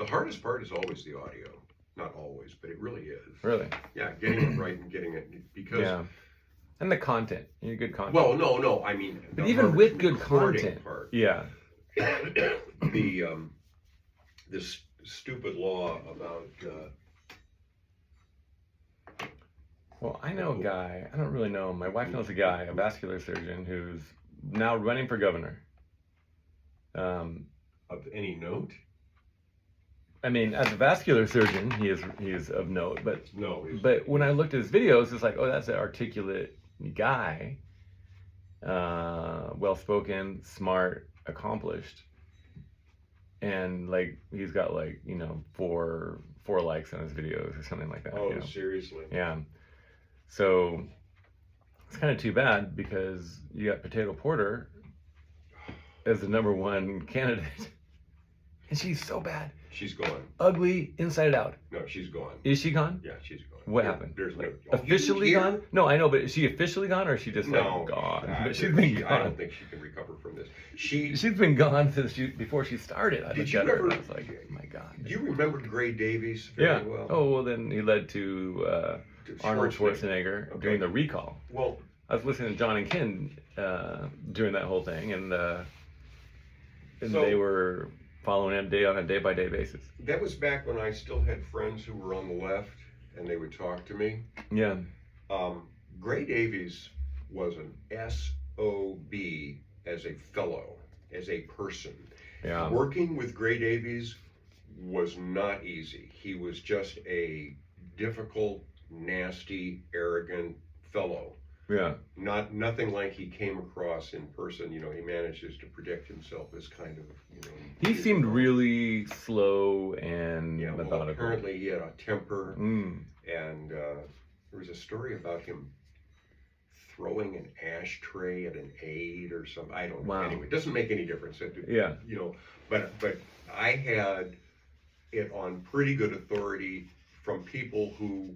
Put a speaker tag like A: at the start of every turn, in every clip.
A: hardest part is always the audio. Not always, but it really is.
B: Really?
A: Yeah, getting it right and getting it, because...
B: Yeah. And the content. You need good content.
A: Well, no, I mean...
B: But even with good
A: recording
B: content.
A: Part,
B: Yeah.
A: this stupid law about...
B: Well, I know a guy, I don't really know him. My wife knows a guy, a vascular surgeon, who's now running for governor.
A: of any note?
B: I mean, as a vascular surgeon, he is of note, but
A: No.
B: but when I looked at his videos, it's like, oh, that's an articulate guy, well-spoken, smart, accomplished, and like he's got like, you know, four likes on his videos or something like that.
A: Oh,
B: you know?
A: seriously?
B: Yeah. So it's kind of too bad because you got Potato Porter as the number one candidate, and she's so bad.
A: She's gone.
B: Ugly inside out.
A: No, she's gone.
B: Is she gone?
A: Yeah, she's gone.
B: What happened?
A: There's no...
B: Officially
A: You didn't hear?
B: gone? No, I know, but is she officially gone or is she just
A: No,
B: like gone?
A: I-
B: But she's been
A: I
B: gone.
A: don't think she can recover from this. She's
B: She's been gone since before she started. I
A: Did
B: looked
A: you
B: at her
A: ever-
B: and I was like, oh my God.
A: Do you remember Gray Davies
B: Yeah.
A: very well?
B: Oh, well, then he led to Arnold Schwarzenegger
A: Okay.
B: during the recall.
A: Well,
B: I was listening to John and Ken during that whole thing, and
A: So-
B: they were following him on a day-by-day basis.
A: that was back when I still had friends who were on the left, and they would talk to me.
B: Yeah.
A: Gray Davies was an SOB as a fellow, as a person.
B: Yeah.
A: Working with Gray Davies was not easy. He was just a difficult, nasty, arrogant fellow.
B: Yeah.
A: Nothing like he came across in person. You know, he manages to predict himself as kind of, you know...
B: He seemed really slow and
A: Yeah, well,
B: methodical.
A: apparently he had a temper,
B: Mm.
A: and there was a story about him throwing an ashtray at an aide or something. I don't know.
B: Wow.
A: Anyway, it doesn't make any difference.
B: Yeah.
A: You know, but I had it on pretty good authority from people who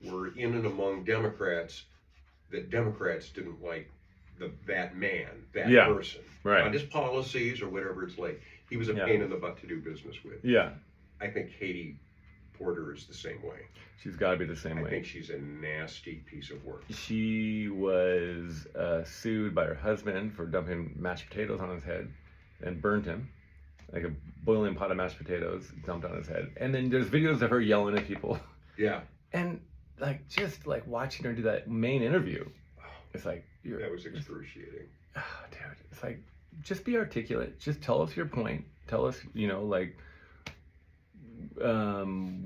A: were in and among Democrats that Democrats didn't like that man, that
B: Yeah,
A: person.
B: right.
A: On his policies or whatever it's like. He was a
B: Yeah.
A: pain in the butt to do business with.
B: Yeah.
A: I think Katie Porter is the same way.
B: She's got to be the same
A: I
B: way.
A: think she's a nasty piece of work.
B: She was sued by her husband for dumping mashed potatoes on his head and burnt him. Like a boiling pot of mashed potatoes dumped on his head. And then there's videos of her yelling at people.
A: Yeah.
B: And like just like watching her do that main interview, it's like
A: That was excruciating.
B: oh, dude, it's like just be articulate. Just tell us your point. Tell us, you know, like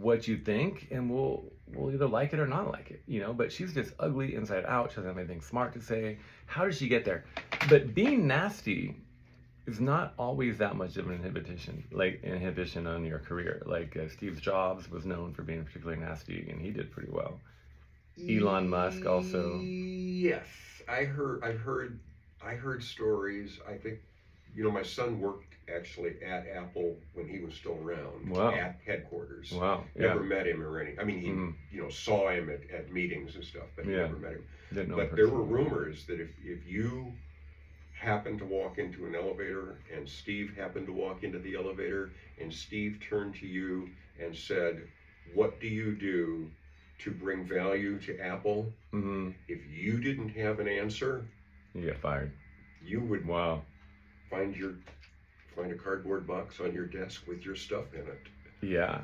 B: what you think, and we'll either like it or not like it, you know. But she's just ugly inside out. She doesn't have anything smart to say. How does she get there? But being nasty is not always that much of an inhibition on your career. Like Steve Jobs was known for being particularly nasty, and he did pretty well. Elon Musk also.
A: Yes, I've heard stories. I think, you know, my son worked actually at Apple when he was still around.
B: Wow.
A: At headquarters.
B: Wow. Yeah.
A: Never met him or anything. I mean, he you know, saw him at meetings and stuff, but
B: Yeah.
A: never met him.
B: Didn't know
A: But
B: him
A: there were
B: personally.
A: rumors that if you happened to walk into an elevator and Steve happened to walk into the elevator and Steve turned to you and said, "What do you do to bring value to Apple?"
B: Mm-hmm.
A: If you didn't have an answer,
B: You get fired.
A: you would
B: Wow.
A: find a cardboard box on your desk with your stuff in it.
B: Yeah.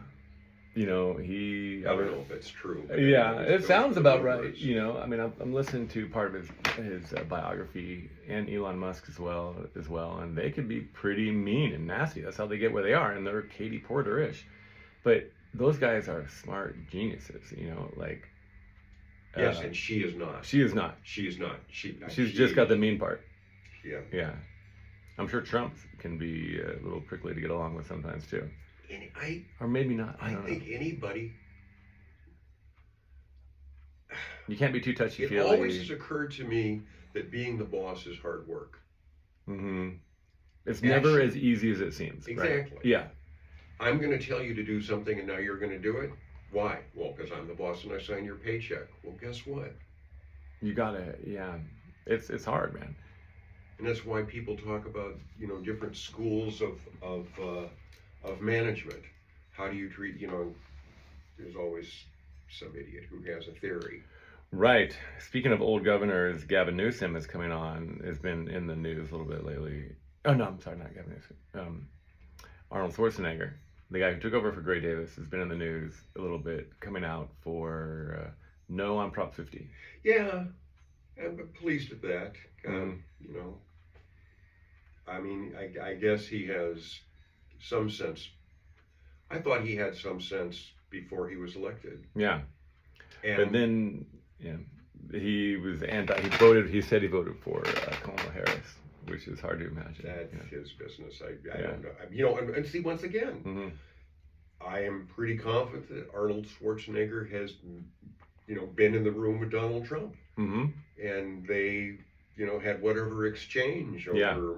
B: You know,
A: I don't know if that's true. but
B: Yeah,
A: it's
B: it sounds
A: the
B: about right.
A: rumors.
B: You know, I mean, I'm listening to part of his biography and Elon Musk as well, and they could be pretty mean and nasty. That's how they get where they are, and they're Katie Porter-ish. But those guys are smart geniuses. You know, like
A: Yes, and she is not.
B: she is not.
A: She is not.
B: She's just got the mean part.
A: Yeah.
B: Yeah, I'm sure Trump can be a little prickly to get along with sometimes too, or maybe not. I
A: I
B: don't know.
A: think anybody.
B: You can't be too
A: It
B: touchy-feely.
A: always has occurred to me that being the boss is hard work.
B: Mm-hmm. It's never
A: Action.
B: as easy as it seems. Right?
A: Exactly.
B: Yeah.
A: I'm going to tell you to do something and now you're going to do it. Why? Well, because I'm the boss and I sign your paycheck. Well, guess what?
B: You gotta, yeah. It's hard, man.
A: And that's why people talk about, you know, different schools of management. how do you treat, there's always some idiot who has a theory.
B: Right. Speaking of old governors, Gavin Newsom is coming on. Has been in the news a little bit lately. Oh no, I'm sorry, not Gavin Newsom. Arnold Schwarzenegger, the guy who took over for Gray Davis, has been in the news a little bit, coming out for no on Prop 50.
A: Yeah, I'm pleased with that.
B: Mhm.
A: I mean, I guess he has some sense. I thought he had some sense before he was elected.
B: Yeah,
A: And
B: but then he was anti. He voted. He said he voted for Kamala Harris, which is hard to imagine.
A: that's his business. I
B: Yeah.
A: don't know. And see, once again,
B: Hmm.
A: I am pretty confident that Arnold Schwarzenegger has, been in the room with Donald Trump,
B: Hmm.
A: and they, had whatever exchange over
B: Yeah.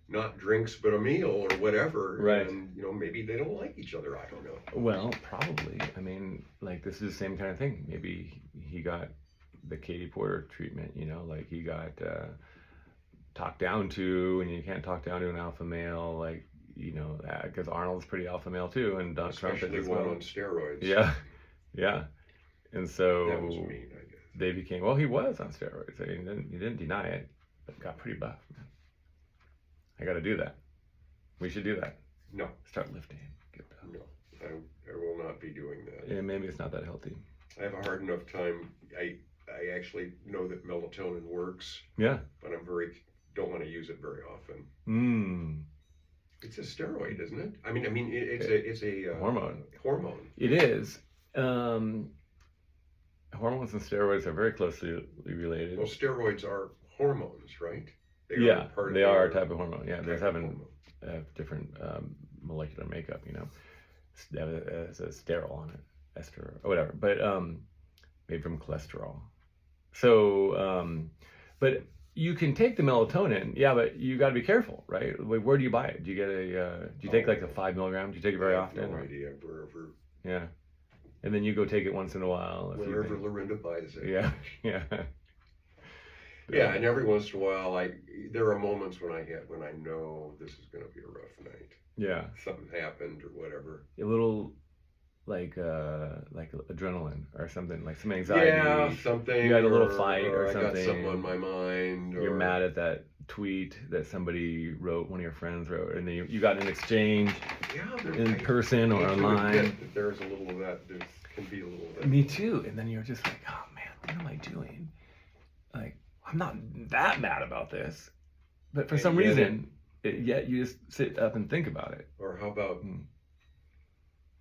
A: not drinks but a meal or whatever.
B: Right.
A: And maybe they don't like each other. I don't know.
B: Well, probably. I mean, like this is the same kind of thing. Maybe he got the Katie Porter treatment. Like he got talked down to, and you can't talk down to an alpha male, like because Arnold's pretty alpha male too, and Donald Trump is
A: Especially
B: as
A: one
B: well.
A: on steroids.
B: Yeah, yeah. And so
A: That was mean, I guess.
B: they became. Well, he was on steroids. I mean, he didn't deny it, but got pretty buff. Man. I got to do that. We should do that.
A: No,
B: Start lifting. Get buff.
A: no, I will not be doing that.
B: Yeah, maybe it's not that healthy.
A: I have a hard enough time. I actually know that melatonin works,
B: Yeah.
A: but don't want to use it very often.
B: Mmm.
A: It's a steroid, isn't it? I mean, it's a
B: Hormone.
A: Hormone.
B: It is. Hormones and steroids are very closely related.
A: Well, steroids are hormones, right? They
B: Yeah,
A: part of
B: they are a
A: their
B: type of hormone. Yeah, they
A: type
B: have
A: of
B: an
A: hormone.
B: different molecular makeup. It's a sterol on it, ester or whatever, but made from cholesterol. So, but you can take the melatonin. Yeah, but you got to be careful, right? Like, where do you buy it? Do you get do you take like the 5 milligram? Do you take it very
A: I have
B: often?
A: no
B: or-
A: idea wherever
B: Yeah, and then you go take it once in a while. If you
A: wherever
B: think-
A: Lorinda buys it.
B: Yeah, yeah.
A: Yeah, and every once in a while, there are moments when I know this is going to be a rough night.
B: Yeah,
A: Something happened or whatever.
B: a little like adrenaline or something, like some anxiety.
A: Yeah, something.
B: You had a little fight or
A: I got
B: something.
A: something on my mind.
B: You're
A: or,
B: mad at that tweet that somebody wrote, one of your friends wrote, and then you got an exchange
A: Yeah,
B: in person or
A: I hate to
B: online.
A: admit that there's a little of that. There can be a little of that.
B: Me too. And then you're just like, oh man, what am I doing? Like, I'm not that mad about this, but for
A: And
B: some
A: yet
B: reason, yet you just sit up and think about it.
A: Or how about
B: Mm.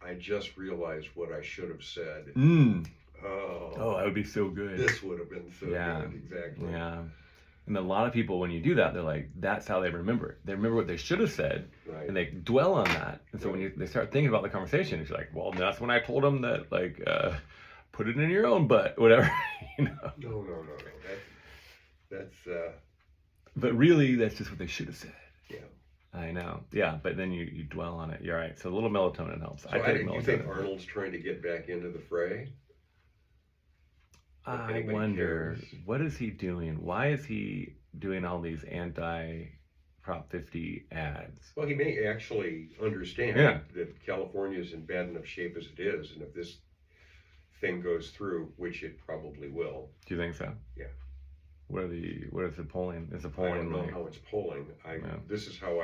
A: I just realized what I should have said.
B: Oh, that would be so good.
A: This would have been so
B: Yeah.
A: good. Exactly.
B: Yeah. And a lot of people, when you do that, they're like, that's how they remember it. They remember what they should have said,
A: Right.
B: and they dwell on that. And so when they start thinking about the conversation, it's like, well, that's when I told them that, like, put it in your own butt, whatever,
A: No. That's
B: But really, that's just what they should have said.
A: yeah.
B: I know. Yeah, but then you dwell on it. You're right. So a little melatonin helps.
A: So
B: I take
A: you think
B: melatonin.
A: Arnold's trying to get back into the fray? If
B: I
A: anybody
B: wonder,
A: cares.
B: what is he doing? Why is he doing all these anti-Prop 50 ads?
A: Well, he may actually understand
B: Yeah.
A: that California is in bad enough shape as it is, and if this thing goes through, which it probably will,
B: Do you think so?
A: Yeah.
B: What is the polling? Is the
A: I
B: polling
A: don't know
B: like?
A: how it's polling.
B: Yeah.
A: This is how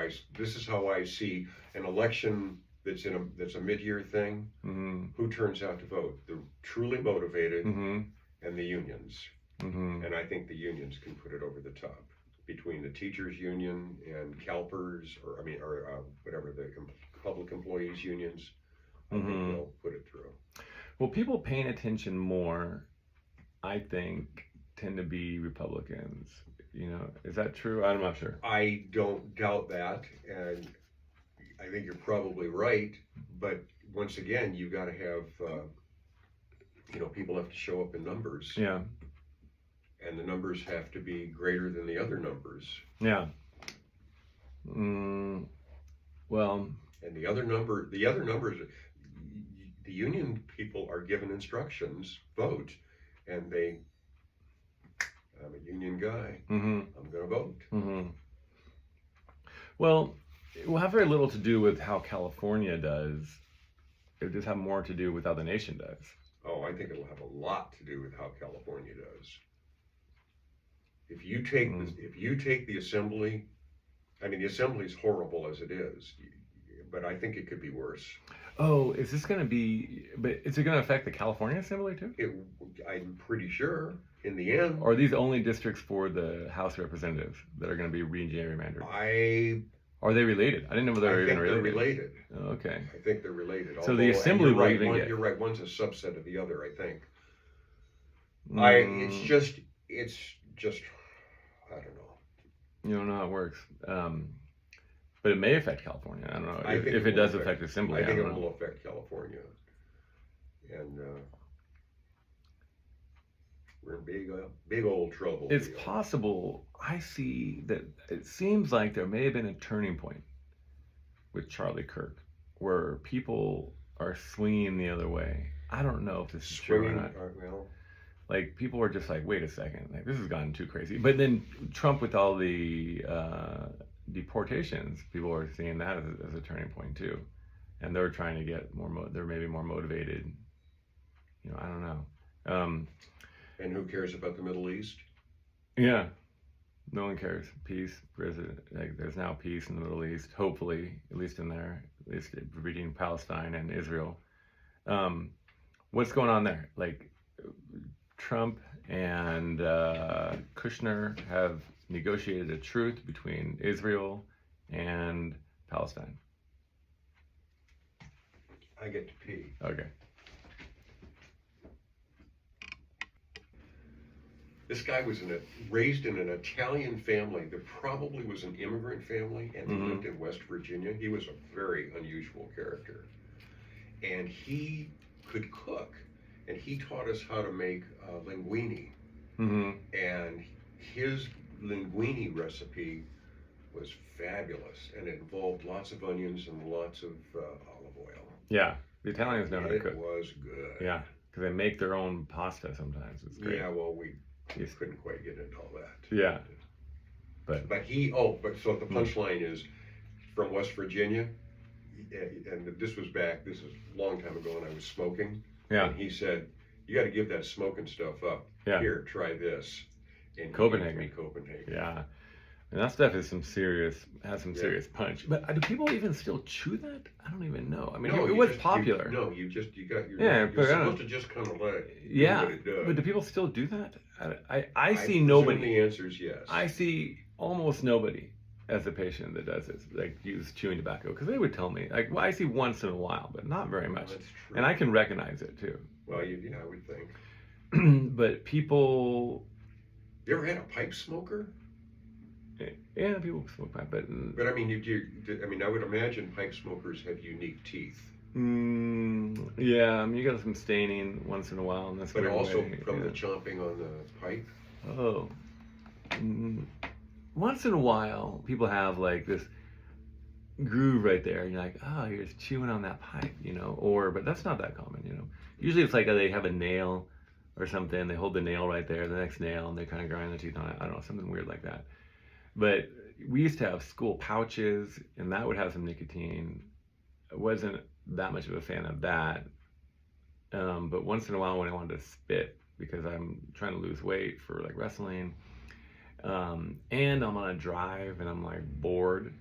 A: I see an election that's a mid-year thing.
B: Mm-hmm.
A: Who turns out to vote? The truly motivated
B: Mm-hmm.
A: and the unions.
B: Mm-hmm.
A: And I think the unions can put it over the top. Between the teachers union and CalPERS, or whatever the public employees unions, I think
B: Mhm.
A: they'll put it through.
B: Well, people paying attention more, I think, tend to be Republicans. Is that true? I'm not sure.
A: I don't doubt that, and I think you're probably right. But once again, you got to have, people have to show up in numbers,
B: Yeah.
A: and the numbers have to be greater than the other numbers.
B: Yeah. Well,
A: And the other numbers, the union people are given instructions, vote, and I'm a union guy,
B: mm-hmm.
A: I'm gonna vote.
B: Mm-hmm. Well, it will have very little to do with how California does it just have more to do with how the nation does.
A: Oh, I think it'll have a lot to do with how California does. If you take the assembly, I mean, the assembly's horrible as it is, but I think it could be worse.
B: Oh, is this going to be? But is it going to affect the California Assembly too?
A: I'm pretty sure in the end.
B: Or are these only districts for the House of Representatives that are going to be gerrymandered? Are they related? I didn't know they were even related.
A: They're related.
B: Oh, okay.
A: I think they're related.
B: So the assembly will even get.
A: You're right. One's a subset of the other. I think.
B: Mm,
A: It's just. I don't know.
B: You don't know how it works. But it may affect California. I don't know
A: I think
B: if it does affect the assembly.
A: I think
B: don't
A: it
B: know.
A: will affect California, and we're in big old trouble.
B: It's possible. I see that it seems like there may have been a turning point with Charlie Kirk, where people are swinging the other way. I don't know if this is true or not.
A: Well,
B: Like people were just like, wait a second, like this has gotten too crazy. But then Trump with all the deportations, people are seeing that as a turning point too, and they're trying to get more. They're maybe more motivated. You know, I don't know.
A: and who cares about the Middle East?
B: Yeah, no one cares. Peace, like there's now peace in the Middle East. Hopefully, at least in there, at least between Palestine and Israel. What's going on there? Like Trump and Kushner have negotiated a truce between Israel and Palestine.
A: I get to pee.
B: Okay.
A: This guy was raised in an Italian family that probably was an immigrant family, and he lived in West Virginia. He was a very unusual character, and he could cook, and he taught us how to make linguine. And his linguine recipe was fabulous, and it involved lots of onions and lots of olive oil.
B: Yeah, the Italians know how to cook.
A: It was good.
B: Yeah, because they make their own pasta sometimes. It's great.
A: Yeah, well, we couldn't quite get into all that.
B: Yeah,
A: but so the punchline is from West Virginia, and this is a long time ago when I was smoking.
B: Yeah.
A: And he said, "You got to give that smoking stuff up.
B: Yeah.
A: Here, try this." And
B: Copenhagen.
A: He gave me Copenhagen.
B: Yeah. And that stuff is has some serious punch. But do people even still chew that? I don't even know. I mean, it was popular.
A: You're supposed to just kind of let it do what it does.
B: But do people still do that? I see
A: presume
B: nobody.
A: The answer is yes.
B: I see almost nobody as a patient that does this, like use chewing tobacco, because they would tell me, like, well, I see once in a while, but not very much.
A: That's true.
B: And I can recognize it too.
A: Well, I would think.
B: But people.
A: You ever had a pipe smoker?
B: Yeah, people smoke pipe, but
A: I mean, I would imagine pipe smokers have unique teeth.
B: Yeah, I mean, you got some staining once in a while, and that's.
A: But also from the chomping on the pipe.
B: Oh, once in a while, people have like this groove right there, and you're like, oh, you're just chewing on that pipe, you know. But that's not that common, you know. Usually, it's like they have a nail or something. They hold the nail right there, the next nail, and they kind of grind the teeth on it. I don't know, something weird like that. But we used to have school pouches, and that would have some nicotine. I wasn't that much of a fan of that. But once in a while when I wanted to spit, because I'm trying to lose weight for like wrestling, and I'm on a drive and I'm like bored,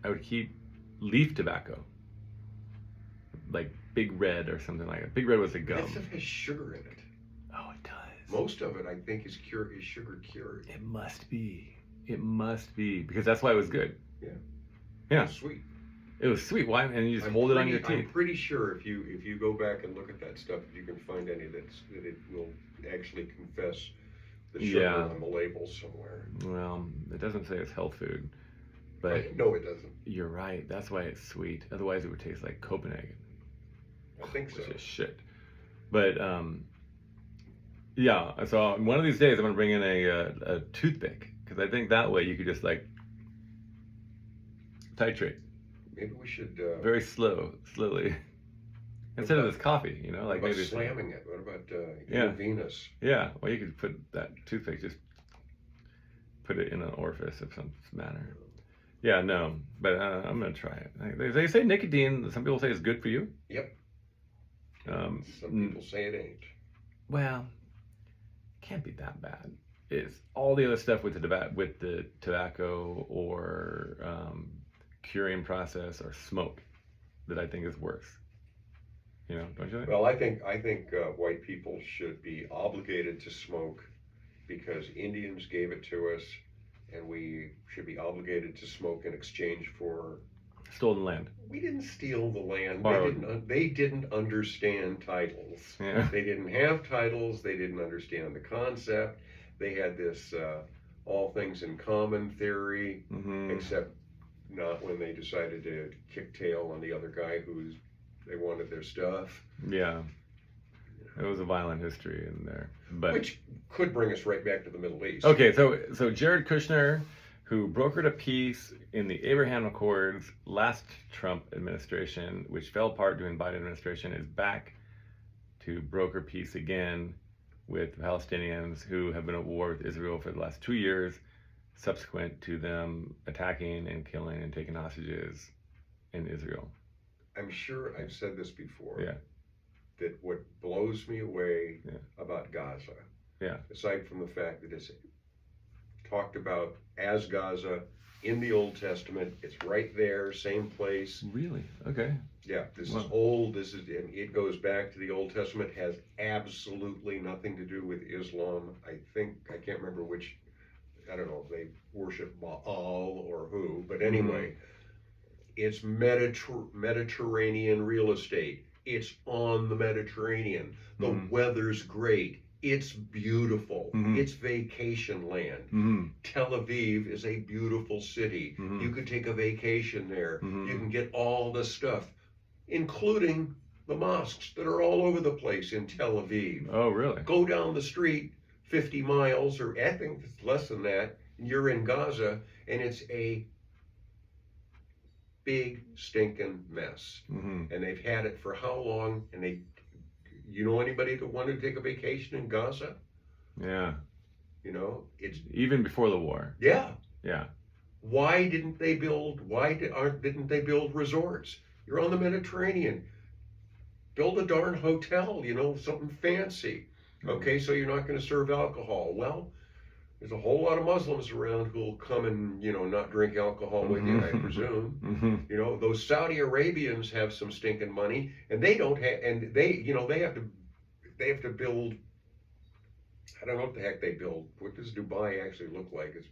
B: I would keep leaf tobacco. Like Big Red or something like that. Big Red was a gum.
A: That stuff has sugar in it.
B: Oh, it does.
A: Most of it, I think, is sugar cured.
B: It must be. It must be, because that's why it was good.
A: Yeah.
B: Yeah.
A: It's sweet.
B: It was sweet. Why? And you just hold it on your teeth.
A: I'm pretty sure if you go back and look at that stuff, if you can find any that it will actually confess the sugar on the label somewhere.
B: Well, it doesn't say it's health food, but
A: no, it doesn't.
B: You're right. That's why it's sweet. Otherwise, it would taste like Copenhagen.
A: I think so.
B: It's just shit. But yeah. So one of these days, I'm gonna bring in a toothpick, because I think that way you could just like titrate.
A: Maybe we should
B: very slowly. Instead of this coffee, you know, like maybe
A: slamming it. What about Venus?
B: Yeah, well, you could put that toothpick, just put it in an orifice of some manner. Yeah, no, but I'm gonna try it. They say nicotine. Some people say it's good for you.
A: Yep. Some people say it ain't.
B: Well, can't be that bad. It's all the other stuff with the tobacco or curing process or smoke that I think is worse. Don't you think?
A: Well, I think white people should be obligated to smoke because Indians gave it to us, and we should be obligated to smoke in exchange for.
B: Stolen land.
A: We didn't steal the land.
B: Borrowed.
A: They didn't understand titles.
B: Yeah.
A: They didn't have titles. They didn't understand the concept. They had this all things in common theory, except not when they decided to kick tail on the other guy they wanted their stuff.
B: Yeah. It was a violent history in there,
A: Which could bring us right back to the Middle East.
B: Okay, so Jared Kushner, who brokered a peace in the Abraham Accords last Trump administration, which fell apart during Biden administration, is back to broker peace again with Palestinians who have been at war with Israel for the last 2 years, subsequent to them attacking and killing and taking hostages in Israel.
A: I'm sure I've said this before.
B: Yeah.
A: That what blows me away
B: Yeah.
A: about Gaza,
B: Yeah.
A: aside from the fact that it's talked about as Gaza in the Old Testament, it's right there, same place.
B: Really? Okay.
A: Yeah, this
B: Wow.
A: is old. And it goes back to the Old Testament. Has absolutely nothing to do with Islam. I can't remember which. I don't know if they worship Baal or who, but anyway, it's Mediterranean real estate. It's on the Mediterranean. The weather's great. It's beautiful. It's vacation land. Tel Aviv is a beautiful city. You could take a vacation there. You can get all the stuff, including the mosques that are all over the place in Tel Aviv.
B: Oh, really?
A: Go down the street 50 miles, or I think it's less than that, and you're in Gaza, and it's a big stinking mess. And they've had it for how long? And you know anybody that wanted to take a vacation in Gaza?
B: Yeah.
A: It's
B: Even before the war.
A: yeah.
B: Yeah.
A: Why didn't they build resorts? You're on the Mediterranean. Build a darn hotel, something fancy. Okay, so you're not going to serve alcohol. Well, there's a whole lot of Muslims around who'll come and, not drink alcohol with you, I presume. Those Saudi Arabians have some stinking money, and they don't have, and they have to build, I don't know what the heck they build. What does Dubai actually look like? It's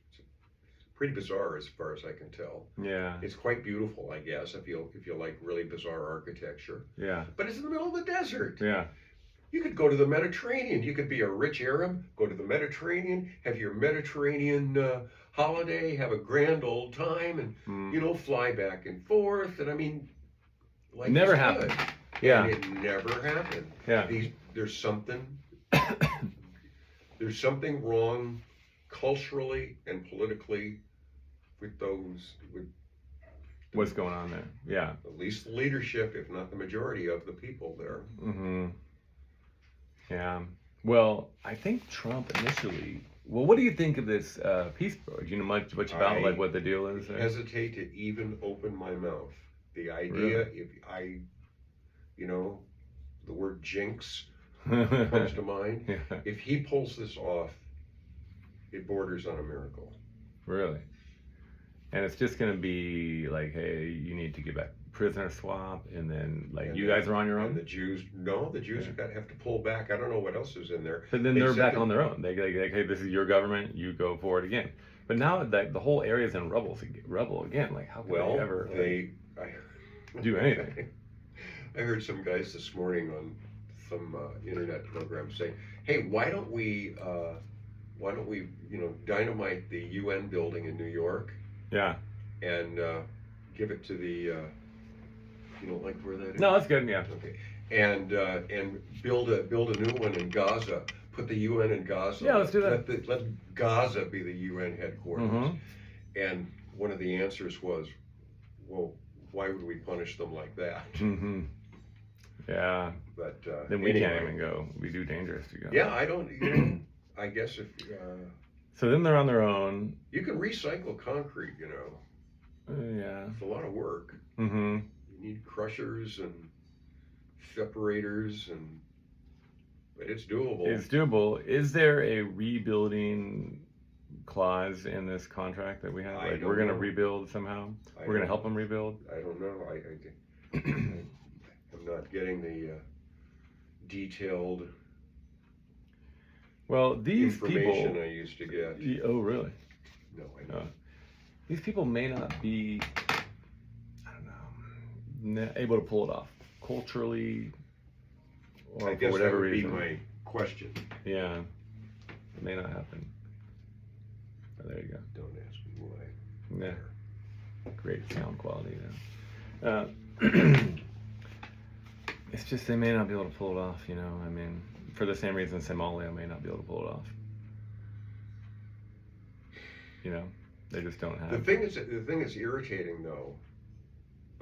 A: pretty bizarre as far as I can tell.
B: Yeah.
A: It's quite beautiful, I guess, if you like really bizarre architecture.
B: Yeah.
A: But it's in the middle of the desert.
B: Yeah.
A: You could go to the Mediterranean. You could be a rich Arab, go to the Mediterranean, have your Mediterranean holiday, have a grand old time, and fly back and forth. And I mean, life
B: Never
A: is
B: happened.
A: good.
B: Yeah.
A: And it never happened.
B: Yeah.
A: There's something wrong culturally and politically with
B: What's going on there? Yeah.
A: at least the leadership, if not the majority of the people there.
B: Yeah. Well, I think Trump initially. Well, what do you think of this peace program? Do you know much about like what the deal is there?
A: Hesitate to even open my mouth. The idea,
B: Really?
A: the word jinx comes to mind.
B: Yeah.
A: If he pulls this off, it borders on a miracle.
B: Really? And it's just going to be like, hey, you need to get back prisoner swap, and then you guys are on your own.
A: And the Jews have to pull back. I don't know what else is in there.
B: But then they're back on their own. They hey, this is your government. You go forward again. But now that the whole area is in rubble again, like how can they ever do anything?
A: I heard some guys this morning on some internet program say, "Hey, why don't we dynamite the UN building in New York?
B: Yeah.
A: And give it to the you don't like where that is?
B: No, that's good. Yeah.
A: Okay. And build a new one in Gaza. Put the UN in Gaza.
B: Yeah, let's do that.
A: Let Gaza be the UN headquarters." And one of the answers was, "Well, why would we punish them like that?"
B: Yeah.
A: But
B: then we can't even go. It'd be too dangerous to go.
A: Yeah, I don't. I guess if.
B: So then they're on their own.
A: You can recycle concrete.
B: Yeah.
A: It's a lot of work.
B: You
A: You need crushers and separators, but it's doable.
B: It's doable. Is there a rebuilding clause in this contract that we have?
A: I
B: Like
A: don't
B: we're going to
A: know.
B: rebuild somehow?
A: I
B: We're going to
A: don't-
B: help them rebuild?
A: I don't know. I'm not getting the detailed
B: Well, these
A: information
B: people.
A: I used to get.
B: Oh, really?
A: No, I don't.
B: These people may not be, I don't know, able to pull it off culturally, or
A: I
B: for
A: guess
B: whatever
A: that would
B: reason.
A: be my question.
B: Yeah, it may not happen. But there you go.
A: Don't ask me why.
B: Yeah, great sound quality. Yeah. It's just they may not be able to pull it off. You know, I mean, for the same reason Somalia may not be able to pull it off. You know, they just don't have.
A: The thing is irritating though.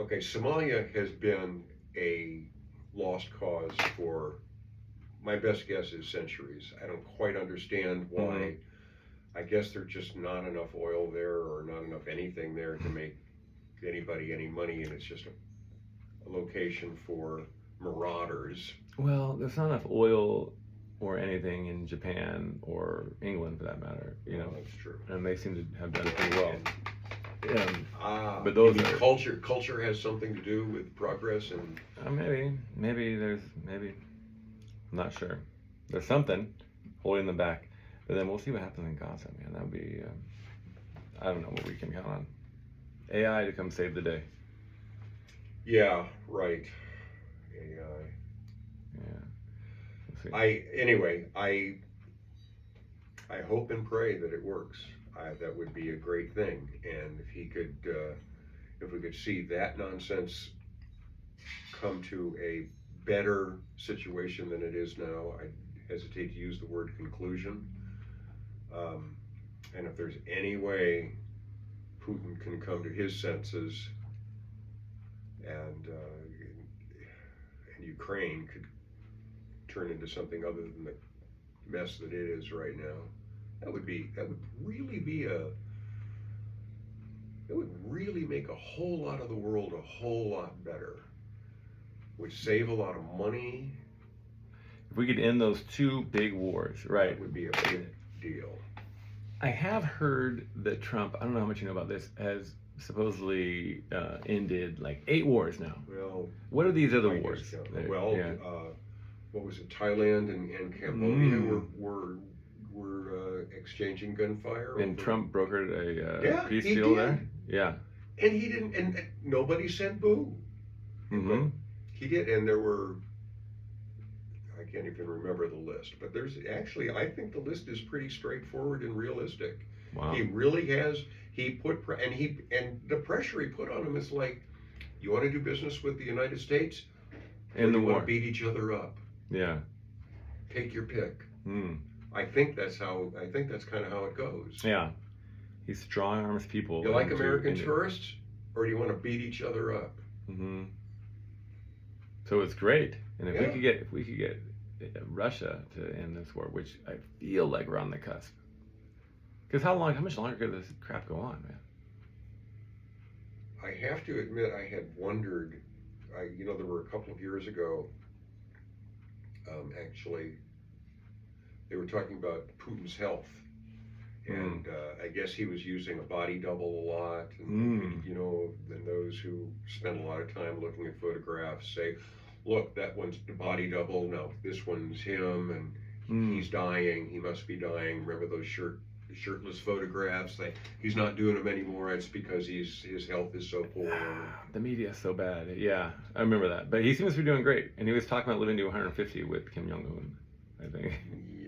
A: Okay, Somalia has been a lost cause for, my best guess is centuries. I don't quite understand why.
B: Mhm.
A: I guess there's just not enough oil there or not enough anything there to make anybody any money, and it's just a location for marauders.
B: Well, there's not enough oil or anything in Japan or England for that matter. You know,
A: That's true.
B: and they seem to have done pretty well. But
A: But
B: those
A: those
B: are-
A: culture has something to do with progress, and
B: Maybe I'm not sure. There's something holding them back. But then we'll see what happens in Gaza, man. That would be, I don't know what we can count on. AI to come save the day.
A: yeah, right. AI.
B: Yeah. We'll see.
A: I hope and pray that it works. That would be a great thing. And if we could see that nonsense come to a better situation than it is now, I hesitate to use the word conclusion. And if there's any way Putin can come to his senses and Ukraine could turn into something other than the mess that it is right now, that would really make a whole lot of the world a whole lot better. Would save a lot of money.
B: If we could end those two big wars, right?
A: That would be a big deal.
B: I have heard that Trump, I don't know how much you know about this, has supposedly ended like 8 wars now.
A: Well,
B: What are these other
A: I
B: wars?
A: just don't know.
B: That-
A: Well,
B: yeah.
A: what was it? Thailand and Cambodia were exchanging gunfire.
B: And
A: over-
B: Trump brokered a
A: Yeah,
B: peace
A: he
B: deal
A: did.
B: there? Yeah.
A: and he didn't, and nobody said boo.
B: Mm-hmm.
A: He did, and there were, I can't even remember the list, but there's actually, I think the list is pretty straightforward and realistic.
B: Wow.
A: He really has. And the pressure he put on him is like, you want to do business with the United States?
B: In the
A: you want
B: war.
A: to beat each other up?
B: Yeah.
A: Take your pick.
B: Mm.
A: I think that's kind of how it goes.
B: Yeah. He strong arms people.
A: You like
B: into-
A: American
B: into-
A: tourists, or do you want to beat each other up?
B: Mm-hmm. So it's great, and if
A: Yeah.
B: we could get Russia to end this war, which I feel like we're on the cusp. Because how much longer could this crap go on, man?
A: I have to admit, I had wondered. There were a couple of years ago. Actually, they were talking about Putin's health, and I guess he was using a body double a lot. And then those who spend a lot of time looking at photographs say, "Look, that one's the body double. No, this one's him, and he's dying. He must be dying." Remember those shirtless photographs? He's not doing them anymore. It's because his health is so poor.
B: The media is so bad. Yeah, I remember that. But he seems to be doing great, and he was talking about living to 150 with Kim Jong Un, I think,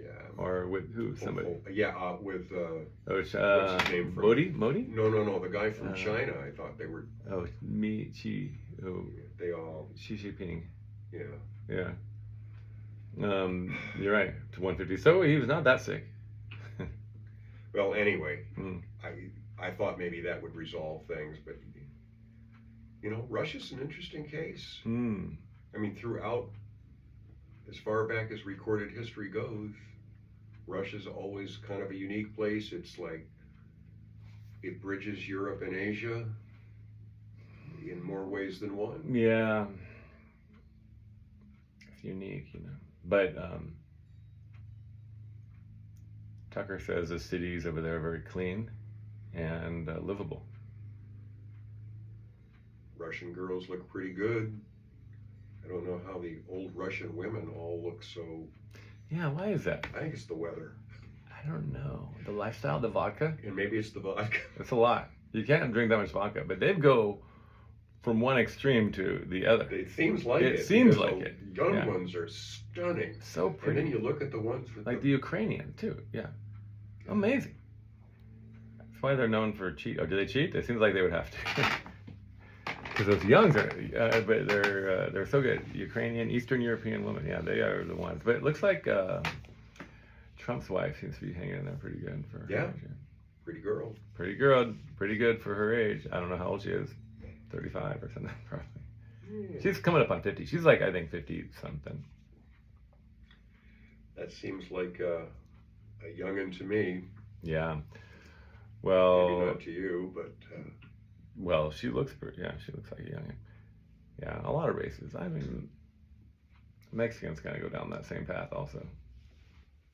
A: Yeah.
B: or with who? Somebody.
A: Yeah, with
B: What's
A: his name from?
B: Modi?
A: No, the guy from China. I thought they were.
B: Oh,
A: They all.
B: Xi Jinping.
A: Yeah.
B: Yeah. You're right. To 150. So he was not that sick.
A: Well, anyway,
B: Mm.
A: I thought maybe that would resolve things, but Russia's an interesting case.
B: Mm.
A: I mean, throughout, as far back as recorded history goes, Russia's always kind of a unique place. It's like it bridges Europe and Asia in more ways than one.
B: Yeah. unique, But Tucker says the cities over there are very clean and livable.
A: Russian girls look pretty good. I don't know how the old Russian women all look so.
B: Yeah, why is that?
A: I think it's the weather.
B: I don't know. The lifestyle, the vodka,
A: And maybe it's the vodka.
B: it's a lot. You can't drink that much vodka, but they go from one extreme to the other.
A: It seems like it.
B: It seems
A: because
B: like
A: the
B: it.
A: Young
B: Yeah.
A: ones are stunning.
B: So
A: And
B: pretty.
A: then you look at the ones with
B: Like the Ukrainian, too. Yeah. Amazing. That's why they're known for cheat. Oh, do they cheat? It seems like they would have to. Because those youngs are, but they're so good. Ukrainian, Eastern European women, yeah, they are the ones. But it looks like Trump's wife seems to be hanging in there pretty good for her
A: Yeah.
B: age.
A: pretty girl.
B: Pretty good for her age. I don't know how old she is, 35 or something probably. She's coming up on 50. She's like, I think 50 something.
A: That seems like a youngin' to me.
B: Yeah.
A: Maybe
B: Well,
A: not to you, but
B: well, she looks pretty. Yeah, she looks like a youngin. Yeah, a lot of races. I mean, Mexicans kind of go down that same path also.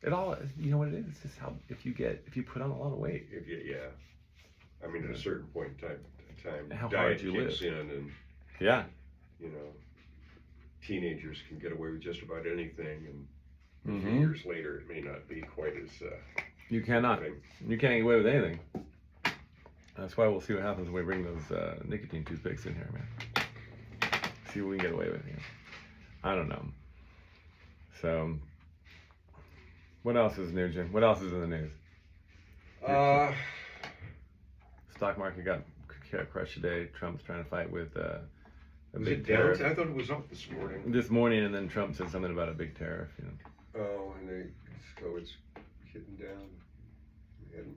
B: It all, you know what it is? It's just how if you put on a lot of weight.
A: if you, yeah. I mean, at a certain point in time,
B: How hard
A: diet
B: you
A: kicks
B: live.
A: in, and
B: Yeah.
A: Teenagers can get away with just about anything, and a few
B: Mhm.
A: years later, it may not be quite as.
B: You cannot.
A: thing.
B: You can't get away with anything. That's why we'll see what happens when we bring those nicotine toothpicks in here, man. See what we can get away with. I don't know. So, what else is new, Jim? What else is in the news? Stock market got crushed today. Trump's trying to fight with a
A: Was
B: big
A: it down?
B: tariff.
A: I thought it was up this morning.
B: This morning, and then Trump said something about a big tariff.
A: Oh, and so it's hitting down. And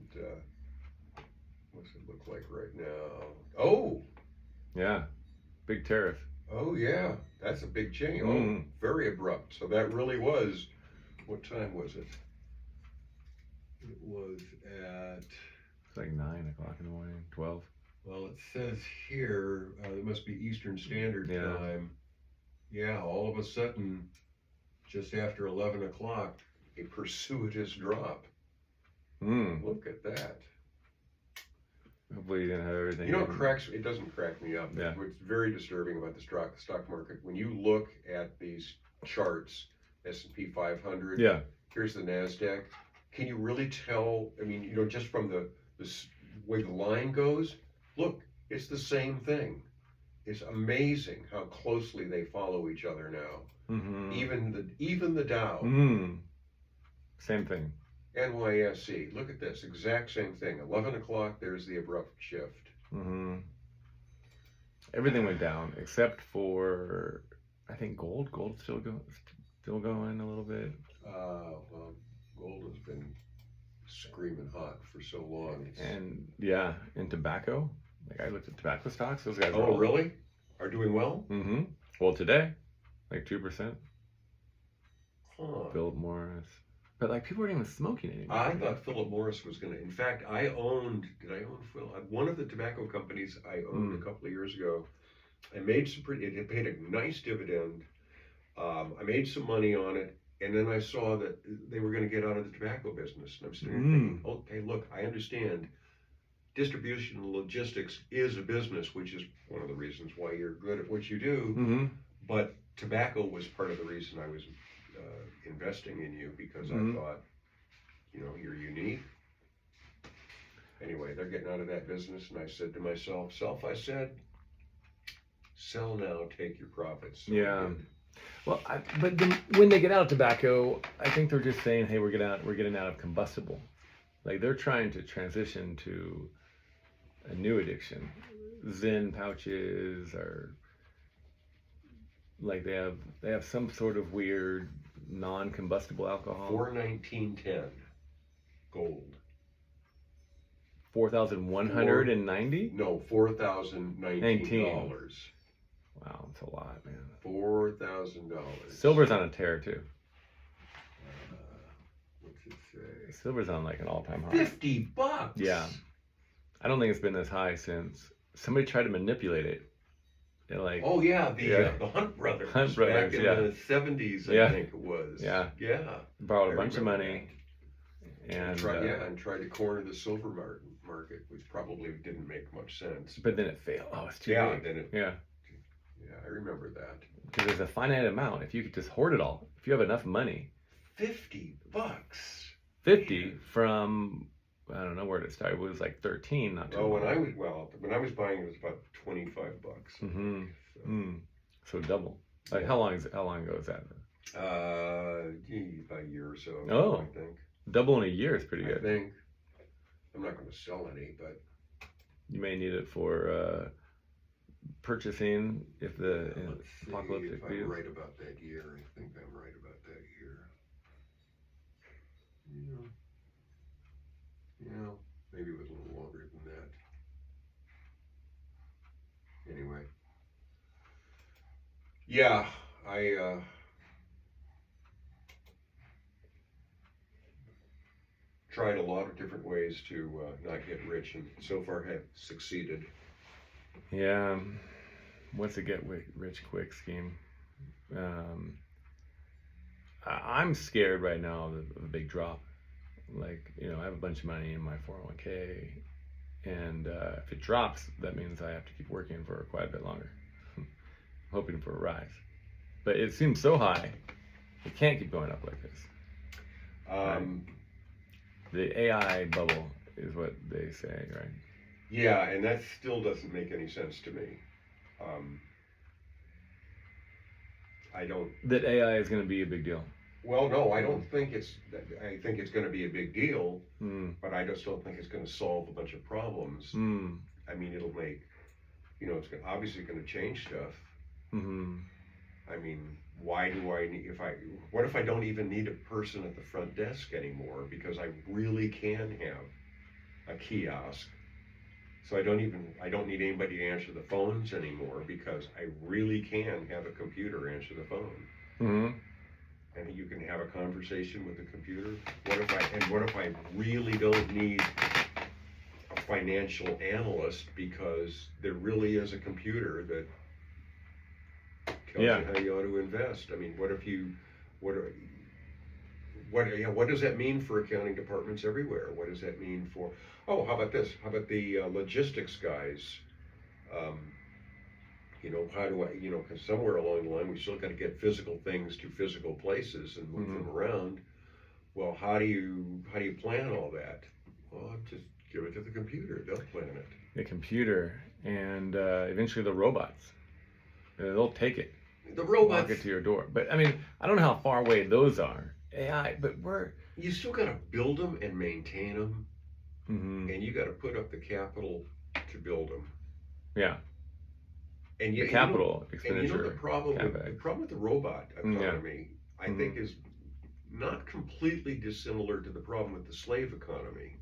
A: what's it look like right now? Oh,
B: Yeah, big tariff.
A: oh yeah, that's a big change. Oh,
B: Mm.
A: very abrupt. So that really was. What time was it? It was at.
B: It's like 9 o'clock in the morning, 12.
A: Well, it says here it must be Eastern Standard
B: Yeah.
A: Time. Yeah, all of a sudden, just after 11 o'clock, a precipitous drop.
B: Mm.
A: Look at that.
B: Hopefully, you didn't have everything.
A: You know,
B: in.
A: it doesn't crack me up.
B: Yeah.
A: What's very disturbing about the stock market, when you look at these charts, S&P 500,
B: Yeah.
A: here's the NASDAQ, can you really tell, I mean, just from the way the line goes, look, it's the same thing. It's amazing how closely they follow each other now.
B: Mm-hmm.
A: Even the Dow,
B: Same thing.
A: NYSE, look at this, exact same thing. 11 o'clock, there's the abrupt shift.
B: Mm-hmm. Everything went down except for, I think, gold. Gold's still going a little bit.
A: Well, gold has been screaming hot for so long.
B: And yeah, and tobacco. Like I looked at tobacco stocks. Those guys.
A: Oh, really? Are doing well?
B: Mm-hmm. Well, today, like 2%.
A: Huh.
B: Philip Morris. But like people weren't even smoking anymore.
A: I thought Philip Morris was going to. In fact, did I own one of the tobacco companies I owned a couple of years ago. I made it paid a nice dividend. I made some money on it, and then I saw that they were going to get out of the tobacco business. And I'm sitting there thinking, okay, look, I understand distribution and logistics is a business, which is one of the reasons why you're good at what you do.
B: Mm-hmm.
A: But tobacco was part of the reason I was investing in you, because I thought, you're unique. Anyway, they're getting out of that business, and I said to myself, sell now, take your profits. So I
B: Yeah.
A: did.
B: Well, but when they get out of tobacco, I think they're just saying, "Hey, we're getting out of combustible." Like they're trying to transition to a new addiction. Zen pouches are like they have some sort of weird non-combustible alcohol.
A: $419.10 gold.
B: 4,190.
A: No, $4,019.
B: Wow, that's a lot, man.
A: $4,000.
B: Silver's on a tear too.
A: What's it say?
B: Silver's on like an all-time high.
A: $50.
B: Yeah. I don't think it's been this high since somebody tried to manipulate it Like,
A: Oh yeah,
B: yeah.
A: The Hunt Brothers.
B: Hunt Brothers,
A: back in
B: yeah.
A: the 70s, I
B: Yeah.
A: think it was.
B: Yeah.
A: Yeah.
B: borrowed
A: I
B: a bunch of
A: remember
B: money,
A: that.
B: and
A: And tried to corner the silver market, which probably didn't make much sense.
B: but then it failed. Oh, it's too
A: Yeah,
B: big.
A: then it.
B: Yeah,
A: Yeah, I remember that.
B: because there's a finite amount. If you could just hoard it all, if you have enough money,
A: $50.
B: 50 from, I don't know where to start. It was like 13, not too
A: Oh,
B: long.
A: when I was buying, it was about $25.
B: Mm-hmm.
A: So,
B: So double. Like how long ago is that?
A: about a year or so.
B: Oh.
A: I think.
B: Double in a year is pretty
A: I
B: good.
A: think. I'm not going to sell any, but
B: You may need it for purchasing if the
A: let's see
B: apocalyptic
A: if I'm
B: views.
A: right about that year. I think I'm right about that year. Yeah, maybe it was a little longer than that. Anyway. Yeah, I tried a lot of different ways to not get rich, and so far have succeeded.
B: Yeah. What's a get rich quick scheme? I'm scared right now of a big drop. Like, I have a bunch of money in my 401k, and if it drops, that means I have to keep working for quite a bit longer, hoping for a rise. But it seems so high, it can't keep going up like this. The AI bubble is what they say, right?
A: Yeah, and that still doesn't make any sense to me. I don't.
B: That AI is going to be a big deal.
A: Well, no, I don't think it's. I think it's going to be a big deal,
B: Mm.
A: but I just don't think it's going to solve a bunch of problems.
B: Mm.
A: I mean, it'll make. It's obviously going to change stuff.
B: Mm-hmm.
A: I mean, why do I need? What if I don't even need a person at the front desk anymore because I really can have a kiosk? So I don't need anybody to answer the phones anymore because I really can have a computer answer the phone.
B: Mm-hmm.
A: And you can have a conversation with the computer. What if I really don't need a financial analyst because there really is a computer that tells you how you ought to invest? I mean, what does that mean for accounting departments everywhere? What does that mean for? Oh, how about this? How about the logistics guys? How do I? Because somewhere along the line we still got to get physical things to physical places and move them around. Well, how do you plan all that? Well, just give it to the computer. They'll plan it.
B: The computer, and eventually the robots. They'll take it.
A: The robots.
B: Walk it to your door. But I mean, I don't know how far away those are. AI, but
A: you still got to build them and maintain them,
B: and
A: you got to put up the capital to build them.
B: Yeah.
A: And
B: the capital expenditure.
A: And the problem with the robot economy, I think, is not completely dissimilar to the problem with the slave economy.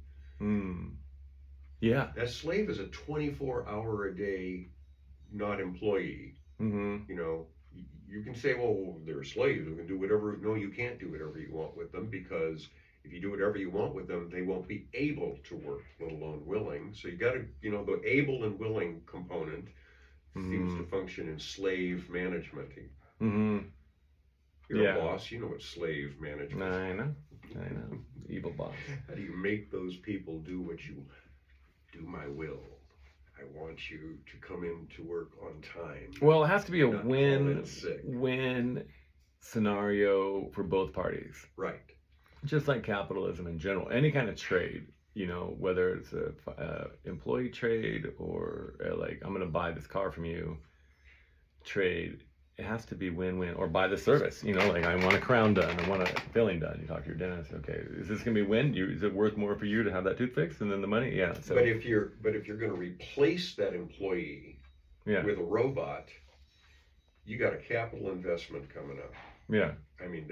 B: Yeah.
A: That slave is a 24-hour-a-day not employee. You can say, well, they're slaves. You can do whatever. No, you can't do whatever you want with them, because if you do whatever you want with them, they won't be able to work, let alone willing. So you got to, the able and willing component seems to function in slave management. You're a boss, you know what slave management is.
B: I know. Evil boss.
A: How do you make those people do my will? I want you to come in to work on time.
B: Well, it has to be a win-win scenario for both parties.
A: Right.
B: Just like capitalism in general, any kind of trade, whether it's a employee trade or like, I'm going to buy this car from you trade, it has to be win-win. Or buy the service, like, I want a crown done, I want a filling done. You talk to your dentist, okay, is this going to be win? Is it worth more for you to have that tooth fixed and then the money? Yeah. So.
A: But if you're going to replace that employee with a robot, you got a capital investment coming up.
B: Yeah.
A: I mean,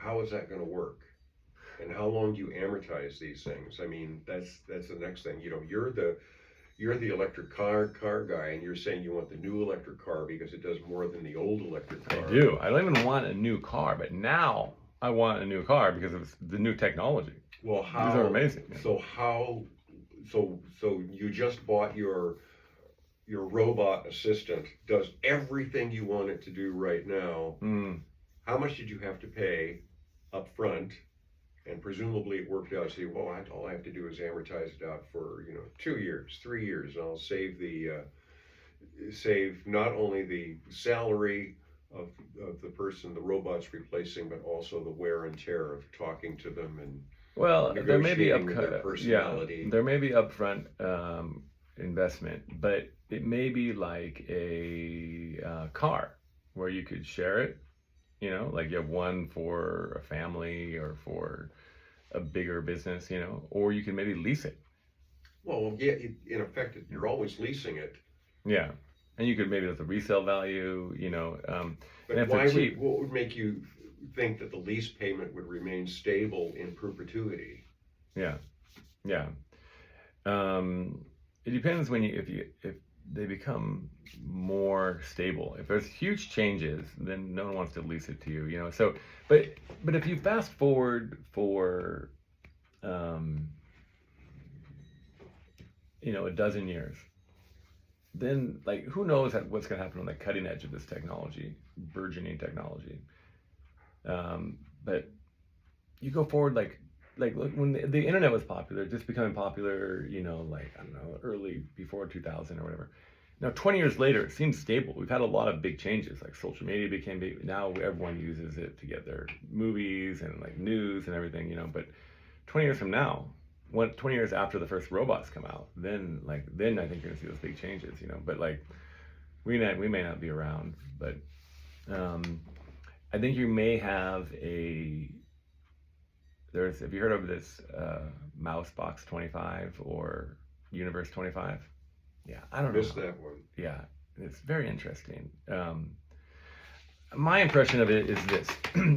A: how is that going to work? And how long do you amortize these things? I mean, that's the next thing. You're the electric car guy, and you're saying you want the new electric car because it does more than the old electric car.
B: I do. I don't even want a new car, but now I want a new car because of the new technology.
A: Well,
B: these are amazing.
A: So so you just bought your your robot assistant does everything you want it to do right now, how much did you have to pay up front? And presumably it worked out. So, well, all I have to do is amortize it out for 2 years, 3 years, and I'll save not only the salary of the person the robot's replacing, but also the wear and tear of talking to them and
B: well, there may be
A: negotiating with their personality.
B: there may be upfront investment, but it may be like a car where you could share it. Like you have one for a family or for a bigger business, or you can maybe lease it.
A: Well, yeah, in effect, you're always leasing it.
B: Yeah, and you could maybe with the resale value,
A: But
B: and if
A: why
B: they're cheap.
A: what would make you think that the lease payment would remain stable in perpetuity?
B: Yeah, yeah. It depends if they become more stable. If there's huge changes, then no one wants to lease it to you. So, but if you fast forward for, a dozen years, then like who knows what's going to happen on the cutting edge of this technology, burgeoning technology. But you go forward like look, when the internet was popular, just becoming popular, like I don't know, early before 2000 or whatever. Now 20 years later, it seems stable. We've had a lot of big changes, like social media became big. Now everyone uses it to get their movies and like news and everything, But 20 years from now, 20 years after the first robots come out, then I think you're gonna see those big changes, But like we may not be around, but I think you may have have you heard of this Mousebox 25 or Universe 25? Yeah, I don't know.
A: Missed that one.
B: Yeah, it's very interesting. My impression of it is this: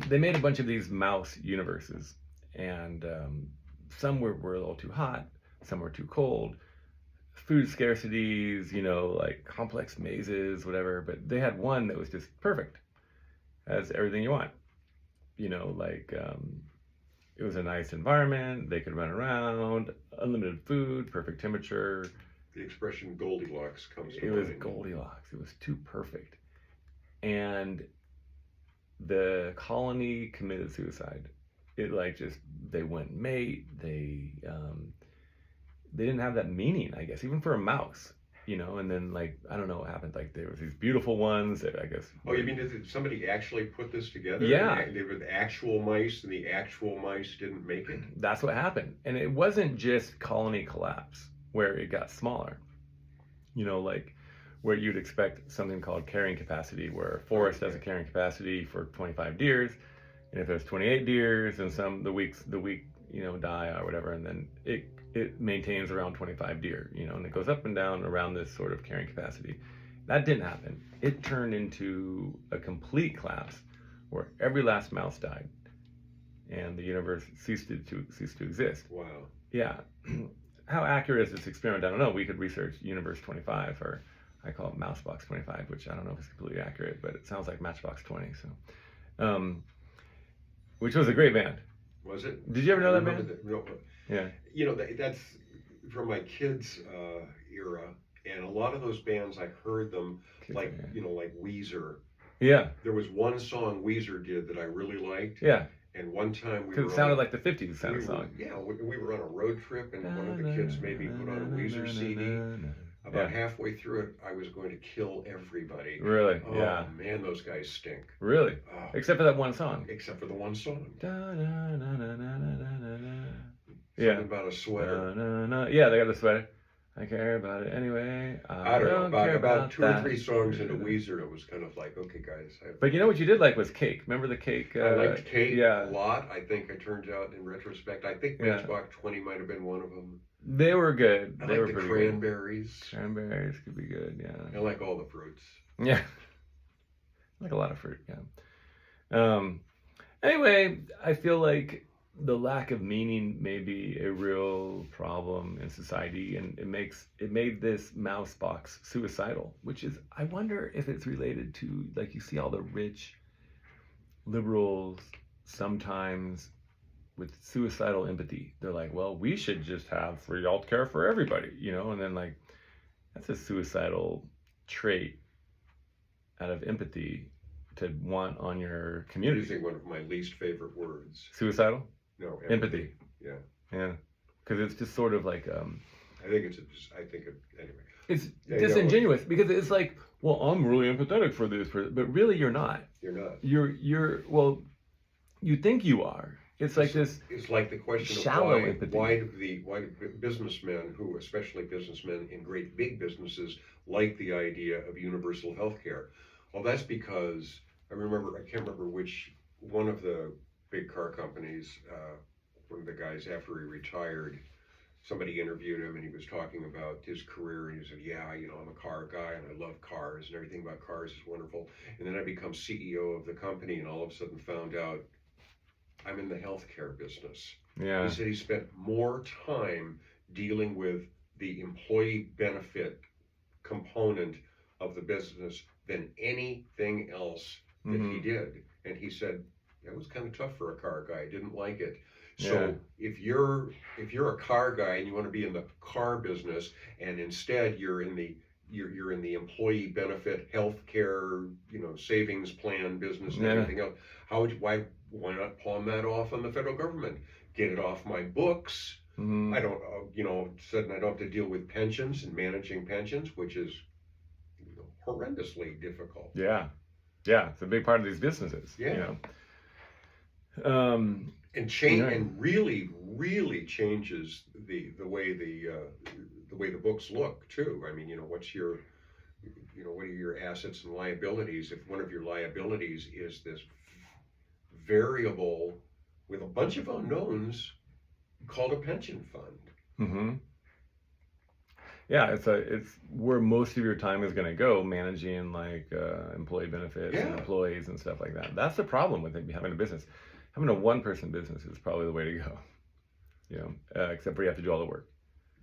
B: they made a bunch of these mouse universes, and some were a little too hot, some were too cold, food scarcities, like complex mazes, whatever. But they had one that was just perfect, has everything you want, like. It was a nice environment. They could run around, unlimited food, perfect temperature.
A: The expression Goldilocks comes to
B: It
A: mind.
B: was Goldilocks. It was too perfect. And the colony committed suicide. It they went mate. They didn't have that meaning, I guess, even for a mouse. And then I don't know what happened. Like there was these beautiful ones that I guess.
A: Oh, you mean did somebody actually put this together?
B: Yeah.
A: They were the actual mice, and the actual mice didn't make it?
B: That's what happened. And it wasn't just colony collapse where it got smaller. Like where you'd expect something called carrying capacity, where a forest has a carrying capacity for 25 deers. And if there's 28 deers and the weak, die or whatever, and then it maintains around 25 deer, and it goes up and down around this sort of carrying capacity. That didn't happen. It turned into a complete collapse where every last mouse died and the universe ceased to exist.
A: Wow.
B: Yeah. How accurate is this experiment? I don't know. We could research Universe 25, or I call it Mousebox 25, which I don't know if it's completely accurate, but it sounds like Matchbox 20. So, which was a great band.
A: Was it?
B: Did you ever know that band?
A: No.
B: Yeah.
A: That's from my kids' era, and a lot of those bands I heard them like Weezer.
B: Yeah.
A: There was one song Weezer did that I really liked.
B: Yeah.
A: And one time
B: because it sounded like the 50s kind of song.
A: We were on a road trip, and one of the kids maybe put on a Weezer CD. About halfway through it, I was going to kill everybody.
B: Really?
A: Oh,
B: yeah.
A: Man, those guys stink.
B: Really?
A: Oh,
B: except for that one song.
A: Except for the one song.
B: Yeah.
A: Something about a sweater.
B: Yeah, they got the sweater. I care about it anyway.
A: I don't know. About two
B: that.
A: or three songs into Weezer, it was kind of like, okay, guys.
B: But you know what you did like was Cake. Remember the Cake?
A: I liked Cake
B: a
A: lot. I think it turns out in retrospect, I think Matchbox 20 might have been one of them.
B: They were good. They were
A: the
B: pretty
A: Cranberries.
B: Good. Cranberries could be good, yeah.
A: I like all the fruits.
B: Yeah. I like a lot of fruit, yeah. Anyway, I feel like the lack of meaning may be a real problem in society, and it made this mouse box suicidal, which is, I wonder if it's related to, like, you see all the rich liberals sometimes with suicidal empathy. They're like, well, we should just have free healthcare for everybody, and then like, That's a suicidal trait out of empathy to want on your community.
A: Using one of my least favorite words.
B: Suicidal?
A: No,
B: Empathy.
A: Yeah.
B: Yeah. Because it's just sort of like,
A: Anyway.
B: it's
A: Yeah,
B: disingenuous because it's like, well, I'm really empathetic for this, but really you're not.
A: You're not.
B: Well, you think you are. It's like this.
A: It's like the question
B: shallow
A: of
B: empathy.
A: why do businessmen, especially businessmen in great big businesses, like the idea of universal health care? Well, that's because I can't remember which one of the big car companies, one of the guys after he retired, somebody interviewed him and he was talking about his career and he said, yeah, I'm a car guy and I love cars and everything about cars is wonderful. And then I become CEO of the company and all of a sudden found out I'm in the healthcare business.
B: Yeah.
A: He said he spent more time dealing with the employee benefit component of the business than anything else that he did. And he said, that was kind of tough for a car guy. I didn't like it. So if you're a car guy and you want to be in the car business and instead you're in the employee benefit, healthcare, savings plan business and everything else, why not pawn that off on the federal government? Get it off my books. I don't, suddenly I don't have to deal with pensions and managing pensions, which is horrendously difficult.
B: Yeah. It's a big part of these businesses.
A: Yeah. And really, really changes the way the books look too. I mean, what are your assets and liabilities? If one of your liabilities is this variable with a bunch of unknowns called a pension fund.
B: Yeah, it's where most of your time is going to go managing like employee benefits and employees and stuff like that. That's the problem with having a business. Having a one-person business is probably the way to go. Except for you have to do all the work.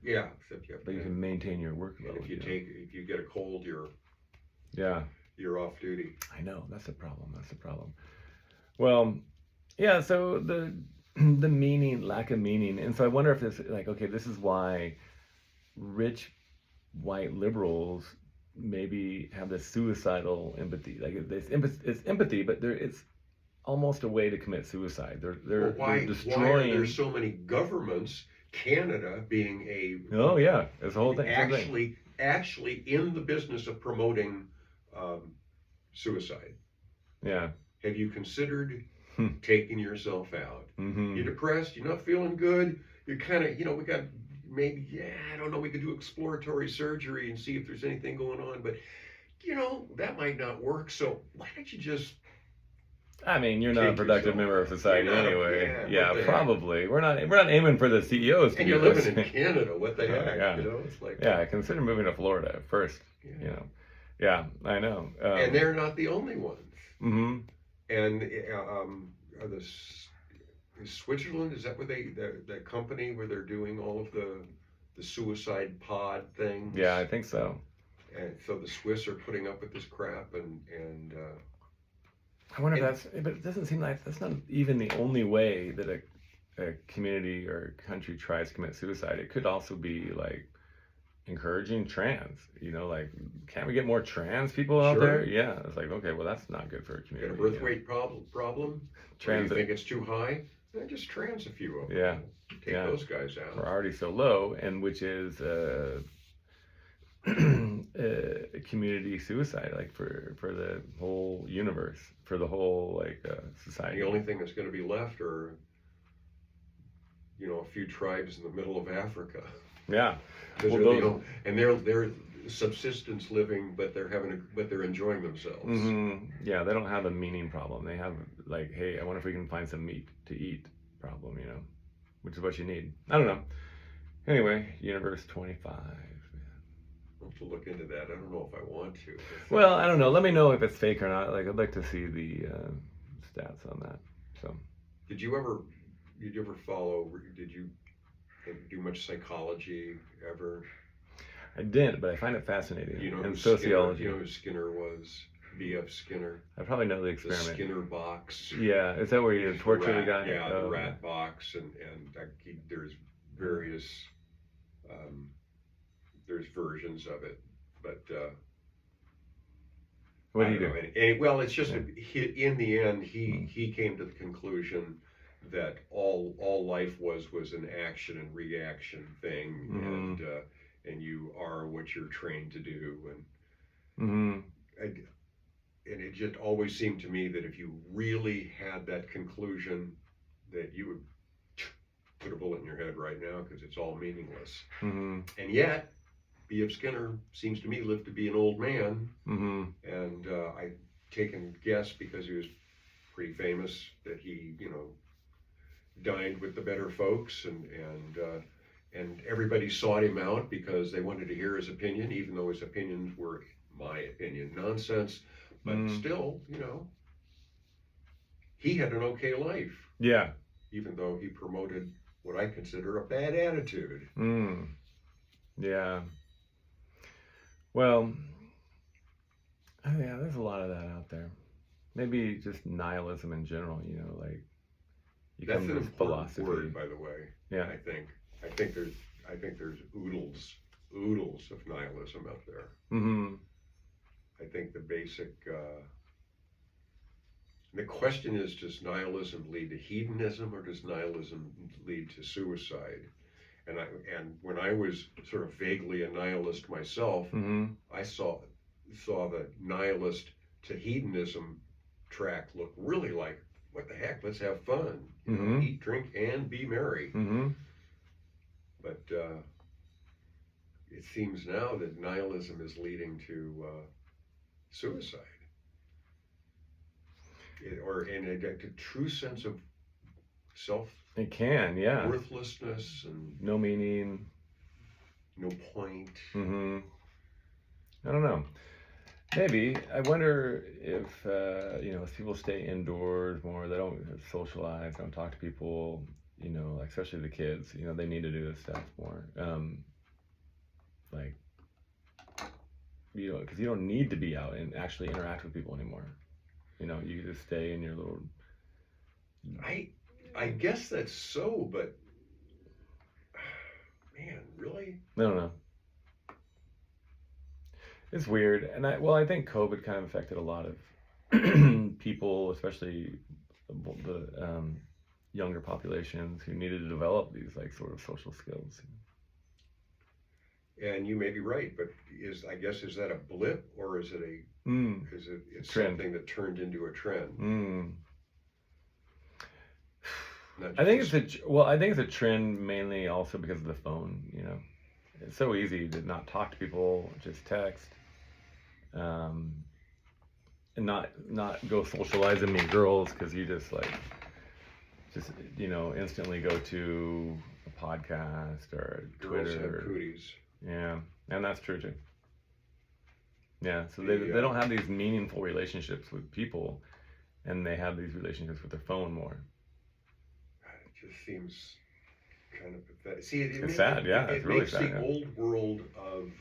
A: Yeah, except
B: but you can maintain your workload.
A: If you get a cold, you're off duty.
B: I know that's the problem. Well, yeah. So the lack of meaning, and so I wonder if this this is why rich white liberals maybe have this suicidal empathy. Like it's empathy, but it's almost a way to commit suicide. They're destroying.
A: Why are there so many governments? Canada being
B: it's a whole thing.
A: Actually in the business of promoting suicide.
B: Yeah.
A: Have you considered taking yourself out? You're depressed. You're not feeling good. You're kind of we got maybe I don't know. We could do exploratory surgery and see if there's anything going on, but that might not work. So why don't you just?
B: I mean, you're not a productive member of society anyway. Probably. We're not aiming for the CEOs.
A: And you're living in Canada. What the heck? It's like.
B: Yeah, consider moving to Florida at first. Yeah, I know.
A: And they're not the only ones. And is Switzerland? Is that where the company where they're doing all of the suicide pod things?
B: Yeah, I think so.
A: And so the Swiss are putting up with this crap and.
B: I wonder but it doesn't seem like that's not even the only way that a community or country tries to commit suicide. It could also be like encouraging trans, like can't we get more trans people out there? Yeah, it's like, okay, well that's not good for a community.
A: Got a birth weight problem? Trans, you think it's too high? Then just trans a few of them.
B: Yeah.
A: Take those guys out.
B: We're already so low, and which is community suicide, like for the whole universe, for the whole society.
A: The only thing that's going to be left are a few tribes in the middle of Africa.
B: Yeah,
A: and they're subsistence living, but they're enjoying themselves.
B: Yeah, they don't have a meaning problem. They have like, hey, I wonder if we can find some meat to eat problem, which is what you need. I don't know. Anyway, Universe 25.
A: I'll have to look into that. I don't know if I want to.
B: Well, I don't know. Let me know if it's fake or not. Like, I'd like to see the stats on that. So,
A: did you ever follow? Did you do much psychology ever?
B: I didn't, but I find it fascinating.
A: And
B: sociology.
A: Who Skinner was? B.F. Skinner.
B: I probably know the experiment.
A: The Skinner box.
B: Yeah, is that where you torture the guy?
A: Yeah, the rat box, and there's various there's versions of it, but
B: What
A: I
B: do you
A: don't
B: do?
A: know. Well, it's just
B: Yeah.
A: in the end, he came to the conclusion that all life was an action and reaction thing, and you are what you're trained to do,
B: Mm-hmm.
A: and it just always seemed to me that if you really had that conclusion, that you would put a bullet in your head right now because it's all meaningless.
B: Mm-hmm.
A: And yet, B.F. Skinner seems to me lived to be an old man,
B: Mm-hmm.
A: and I take and guess because he was pretty famous that he, dined with the better folks, and everybody sought him out because they wanted to hear his opinion, even though his opinions were, my opinion, nonsense. But still, he had an okay life.
B: Yeah.
A: Even though he promoted what I consider a bad attitude.
B: Yeah. Well, yeah, there's a lot of that out there. Maybe just nihilism in general, like you
A: That's
B: come
A: an
B: to this
A: important
B: philosophy.
A: word, by the way.
B: Yeah.
A: I think there's oodles of nihilism out there.
B: Mm-hmm.
A: I think the basic the question is, does nihilism lead to hedonism or does nihilism lead to suicide? And when I was sort of vaguely a nihilist myself, I saw the nihilist to hedonism track look really like, what the heck, let's have fun, eat, drink, and be merry. But it seems now that nihilism is leading to suicide. Or in a true sense of self.
B: It can, yeah.
A: Worthlessness and
B: no meaning,
A: no point.
B: I don't know. Maybe. I wonder if if people stay indoors more, they don't socialize, don't talk to people, like especially the kids, they need to do this stuff more. Because you don't need to be out and actually interact with people anymore. You just stay in your little.
A: I guess that's so, but man, really?
B: I don't know. It's weird, and I think COVID kind of affected a lot of people, especially the younger populations who needed to develop these sort of social skills.
A: And you may be right, but is that a blip or is it it's
B: trend.
A: Something that turned into a trend?
B: I think it's a trend mainly also because of the phone. It's so easy to not talk to people, just text, and not go socialize and meet girls because you just instantly go to a podcast or Twitter.
A: Girls have cooties.
B: Yeah, and that's true too. Yeah, so they don't have these meaningful relationships with people, and they have these relationships with their phone more.
A: It just seems kind of pathetic. See,
B: it's sad. Yeah, it's really sad.
A: It makes the old world of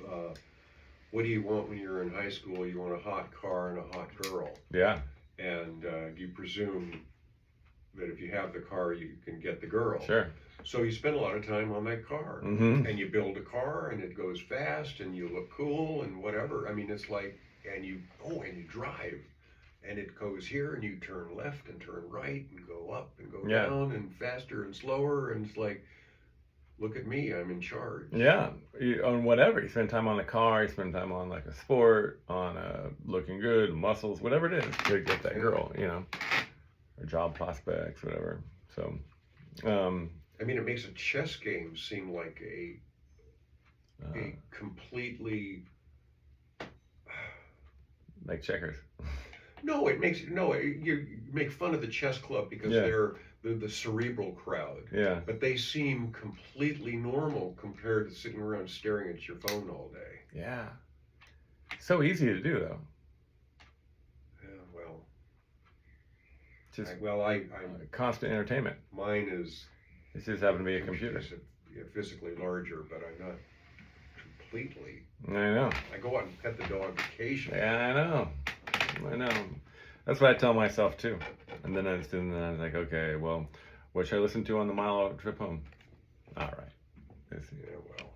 A: what do you want when you're in high school? You want a hot car and a hot girl.
B: Yeah.
A: And you presume that if you have the car, you can get the girl.
B: Sure.
A: So you spend a lot of time on that car, and you build a car, and it goes fast, and you look cool, and whatever. I mean, it's like, and you drive, and it goes here, and you turn left and turn right, and go up and go down, and faster and slower, and it's like, look at me, I'm in charge. Yeah,
B: on whatever. You spend time on the car, you spend time on a sport, on looking good, muscles, whatever it is to get that girl, or job prospects, whatever. So,
A: I mean, it makes a chess game seem like a completely
B: like checkers.
A: No, you make fun of the chess club because they're the cerebral crowd.
B: Yeah.
A: But they seem completely normal compared to sitting around staring at your phone all day.
B: Yeah. So easy to do though.
A: Yeah, well. I'm
B: constant entertainment.
A: Mine is.
B: It just happened to be a computer.
A: Physically larger, but I'm not completely.
B: I know.
A: I go out and pet the dog occasionally.
B: Yeah, I know. That's what I tell myself too. And then I was like, okay, well, what should I listen to on the mile trip home? All right.
A: Yeah, well.